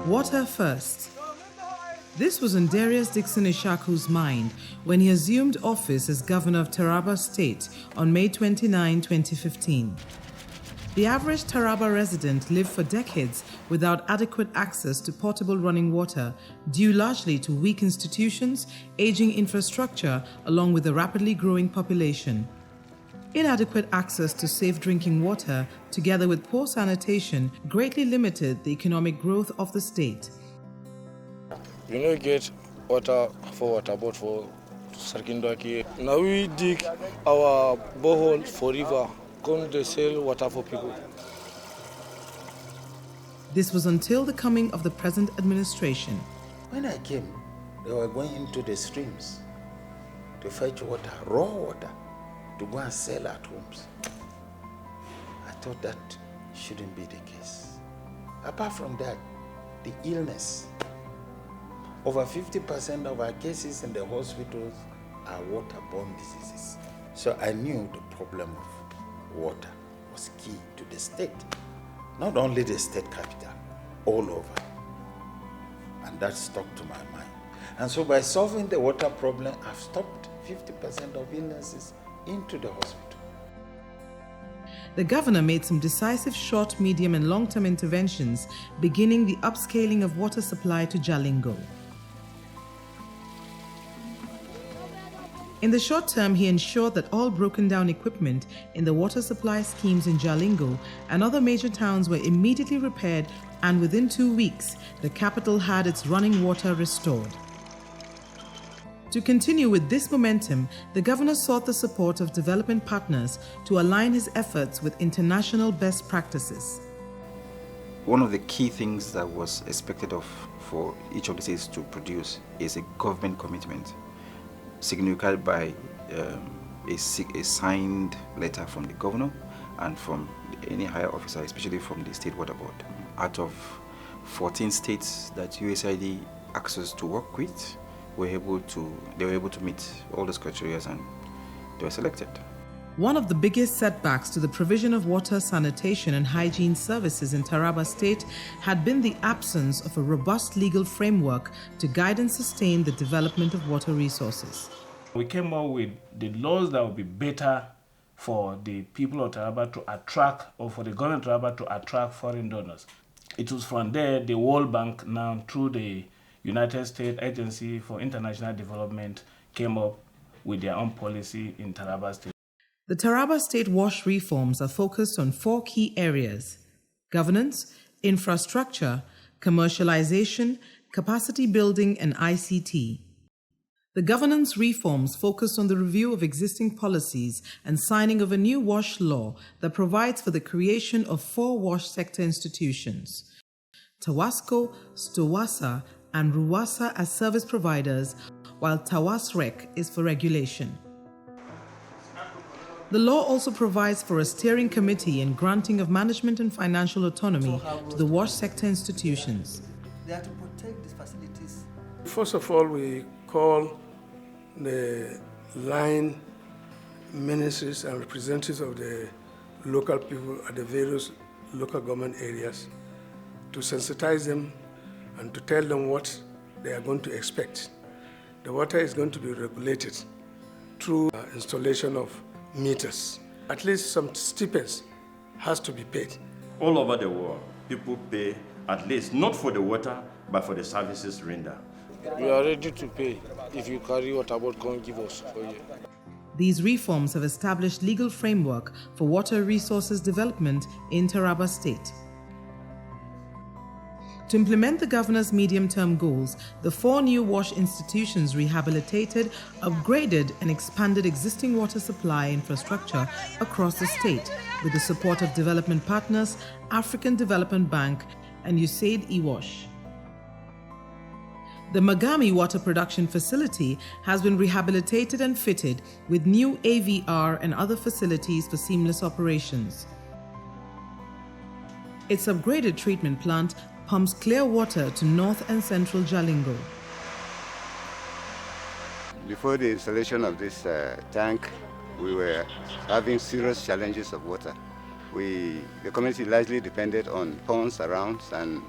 Water first. This was on Darius Dixon Ishaku's mind when he assumed office as governor of Taraba State on May 29, 2015. The average Taraba resident lived for decades without adequate access to potable running water, due largely to weak institutions, aging infrastructure, along with a rapidly growing population. Inadequate access to safe drinking water, together with poor sanitation, greatly limited the economic growth of the state. We don't get water for water, but for Sarkindwaki. Now we dig our borehole for river, come to sell water for people. This was until the coming of the present administration. When I came, they were going into the streams to fetch water, raw water, to go and sell at homes. I thought that shouldn't be the case. Apart from that, the illness. Over 50% of our cases in the hospitals are waterborne diseases. So I knew the problem of water was key to the state. Not only the state capital, all over. And that stuck to my mind. And so by solving the water problem, I've stopped 50% of illnesses into the hospital. The governor made some decisive short, medium and long-term interventions, beginning the upscaling of water supply to Jalingo. In the short term, he ensured that all broken down equipment in the water supply schemes in Jalingo and other major towns were immediately repaired, and within 2 weeks, the capital had its running water restored. To continue with this momentum, the governor sought the support of development partners to align his efforts with international best practices. One of the key things that was expected of for each of the states to produce is a government commitment, signified by a signed letter from the governor and from any higher officer, especially from the State Water Board. Out of 14 states that USAID asked us to work with, they were able to meet all those criteria and they were selected. One of the biggest setbacks to the provision of water, sanitation and hygiene services in Taraba State had been the absence of a robust legal framework to guide and sustain the development of water resources. We came up with the laws that would be better for the people of Taraba to attract, or for the government of Taraba to attract foreign donors. It was from there the World Bank, now through the United States Agency for International Development, came up with their own policy in Taraba State. The Taraba State WASH reforms are focused on 4 key areas: governance, infrastructure, commercialization, capacity building, and ICT. The governance reforms focused on the review of existing policies and signing of a new WASH law that provides for the creation of 4 WASH sector institutions: Tawasco, Stowasa, and Ruwasa as service providers, while Tawasrec is for regulation. The law also provides for a steering committee and granting of management and financial autonomy to the WASH sector institutions. They are to protect these facilities. First of all, we call the line ministries and representatives of the local people at the various local government areas to sensitize them and to tell them what they are going to expect. The water is going to be regulated through installation of meters. At least some stipends has to be paid. All over the world, people pay at least not for the water, but for the services rendered. We are ready to pay if you carry water board, come give us for you. These reforms have established legal framework for water resources development in Taraba State. To implement the governor's medium-term goals, the 4 new WASH institutions rehabilitated, upgraded and expanded existing water supply infrastructure across the state with the support of development partners, African Development Bank and USAID EWASH. The Magami Water Production Facility has been rehabilitated and fitted with new AVR and other facilities for seamless operations. Its upgraded treatment plant pumps clear water to north and central Jalingo. Before the installation of this tank, we were having serious challenges of water. The community largely depended on ponds around, and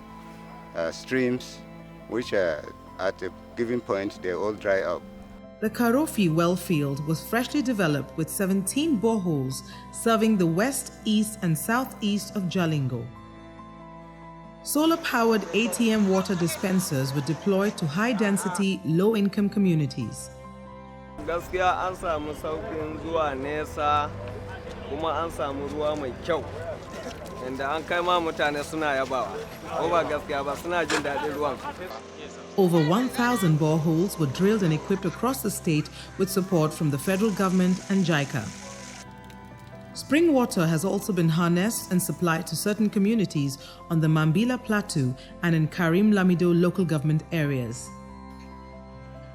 streams, which at a given point they all dry up. The Karofi well field was freshly developed with 17 boreholes serving the west, east, and southeast of Jalingo. Solar-powered ATM water dispensers were deployed to high-density, low-income communities. Gaskiya an samu saukin zuwa nesa kuma an samu ruwa mai kyau. Inda an kai ma mutane suna yabawa. Ko ba gaskiya ba suna jin daɗin ruwan. Over 1,000 boreholes were drilled and equipped across the state with support from the federal government and JICA. Spring water has also been harnessed and supplied to certain communities on the Mambila Plateau and in Karim Lamido local government areas.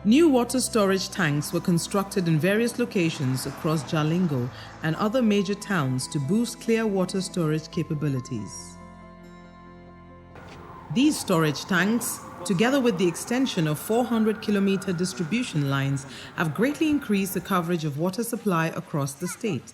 New water storage tanks were constructed in various locations across Jalingo and other major towns to boost clear water storage capabilities. These storage tanks, together with the extension of 400-kilometer distribution lines, have greatly increased the coverage of water supply across the state.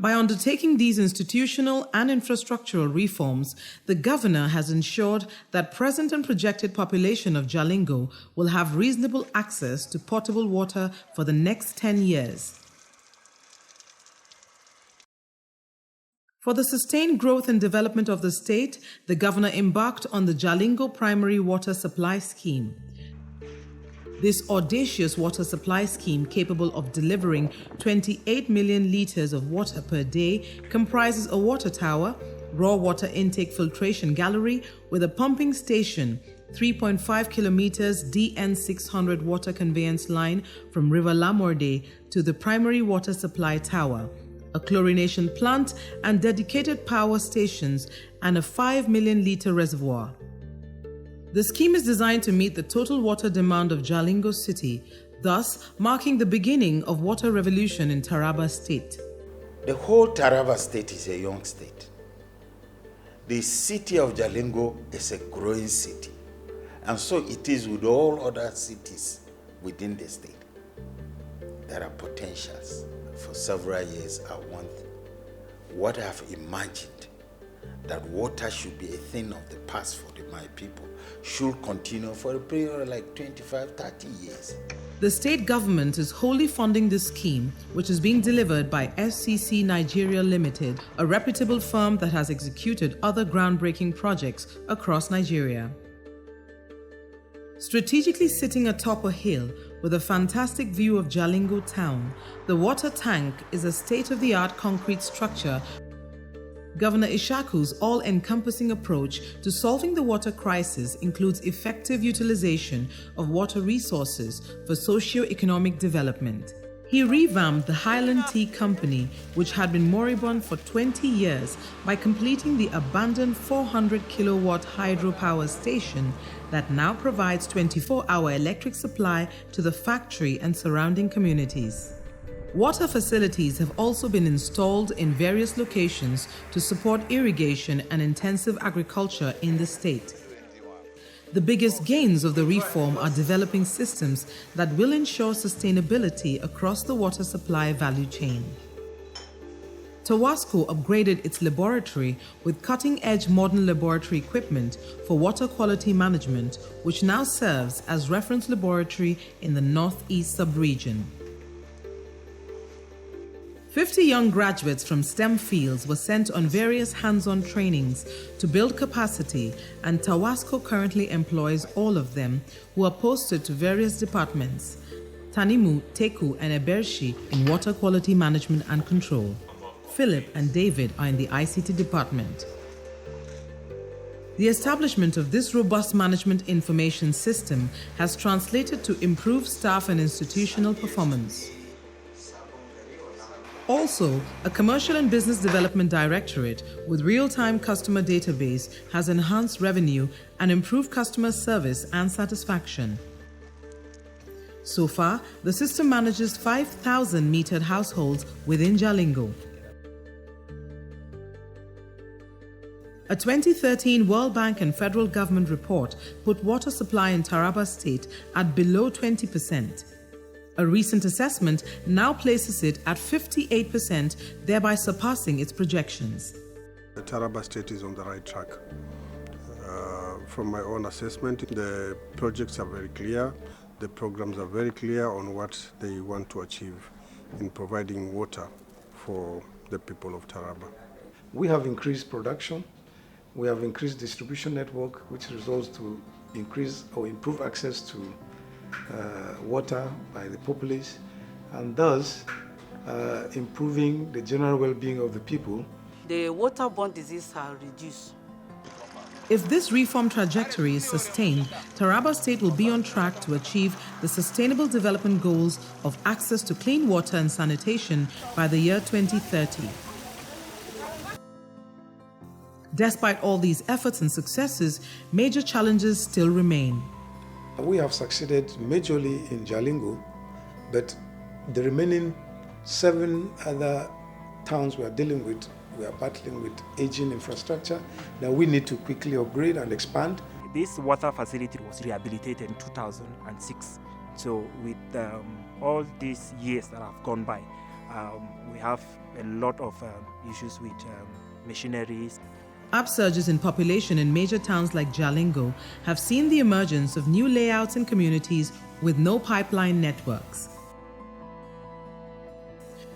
By undertaking these institutional and infrastructural reforms, the governor has ensured that present and projected population of Jalingo will have reasonable access to potable water for the next 10 years. For the sustained growth and development of the state, the governor embarked on the Jalingo Primary Water Supply Scheme. This audacious water supply scheme, capable of delivering 28 million litres of water per day, comprises a water tower, raw water intake filtration gallery with a pumping station, 3.5 kilometers DN600 water conveyance line from River Lamorde to the primary water supply tower, a chlorination plant and dedicated power stations, and a 5 million litre reservoir. The scheme is designed to meet the total water demand of Jalingo city, thus marking the beginning of water revolution in Taraba State. The whole Taraba State is a young state. The city of Jalingo is a growing city, and so it is with all other cities within the state. There are potentials. For several years, I want what I've imagined, that water should be a thing of the past for my people, should continue for a period of like 25, 30 years. The state government is wholly funding this scheme, which is being delivered by SCC Nigeria Limited, a reputable firm that has executed other groundbreaking projects across Nigeria. Strategically sitting atop a hill with a fantastic view of Jalingo town, the water tank is a state-of-the-art concrete structure. Governor Ishaku's all-encompassing approach to solving the water crisis includes effective utilization of water resources for socio-economic development. He revamped the Highland Tea Company, which had been moribund for 20 years, by completing the abandoned 400-kilowatt hydropower station that now provides 24-hour electric supply to the factory and surrounding communities. Water facilities have also been installed in various locations to support irrigation and intensive agriculture in the state. The biggest gains of the reform are developing systems that will ensure sustainability across the water supply value chain. Tawasco upgraded its laboratory with cutting-edge modern laboratory equipment for water quality management, which now serves as reference laboratory in the Northeast sub-region. 50 young graduates from STEM fields were sent on various hands-on trainings to build capacity, and Tawasco currently employs all of them, who are posted to various departments: Tanimu, Teku, and Ebershi in water quality management and control. Philip and David are in the ICT department. The establishment of this robust management information system has translated to improved staff and institutional performance. Also, a commercial and business development directorate with real-time customer database has enhanced revenue and improved customer service and satisfaction. So far, the system manages 5,000 metered households within Jalingo. A 2013 World Bank and federal government report put water supply in Taraba State at below 20%. A recent assessment now places it at 58%, thereby surpassing its projections. the Taraba State is on the right track. From my own assessment, the projects are very clear, the programs are very clear on what they want to achieve in providing water for the people of Taraba. We have increased production, we have increased distribution network, which results to increase or improve access to water by the populace, and thus improving the general well-being of the people. The waterborne diseases are reduced. If this reform trajectory is sustained, Taraba State will be on track to achieve the Sustainable Development Goals of access to clean water and sanitation by the year 2030. Despite all these efforts and successes, major challenges still remain. We have succeeded majorly in Jalingo, but the remaining 7 other towns we are dealing with, we are battling with aging infrastructure that we need to quickly upgrade and expand. This water facility was rehabilitated in 2006. So with all these years that have gone by, we have a lot of issues with machineries. Upsurges in population in major towns like Jalingo have seen the emergence of new layouts in communities with no pipeline networks.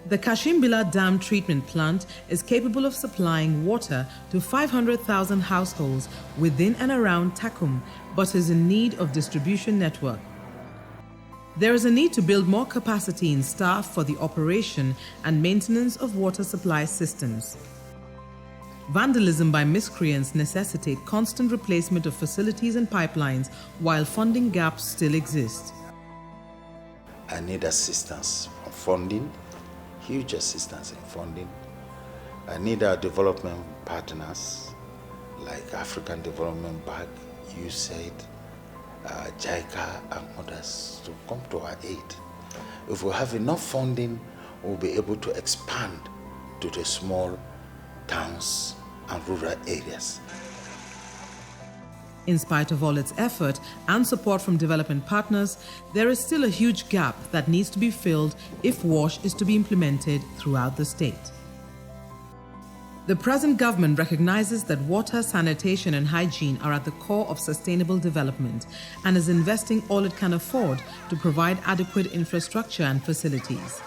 The Kashimbila Dam treatment plant is capable of supplying water to 500,000 households within and around Takum, but is in need of distribution network. There is a need to build more capacity in staff for the operation and maintenance of water supply systems. Vandalism by miscreants necessitate constant replacement of facilities and pipelines, while funding gaps still exist. I need assistance from funding, huge assistance in funding. I need our development partners like African Development Bank, USAID, JICA and others to come to our aid. If we have enough funding, we'll be able to expand to the small towns and rural areas. In spite of all its effort and support from development partners, there is still a huge gap that needs to be filled if WASH is to be implemented throughout the state. The present government recognizes that water, sanitation and hygiene are at the core of sustainable development and is investing all it can afford to provide adequate infrastructure and facilities.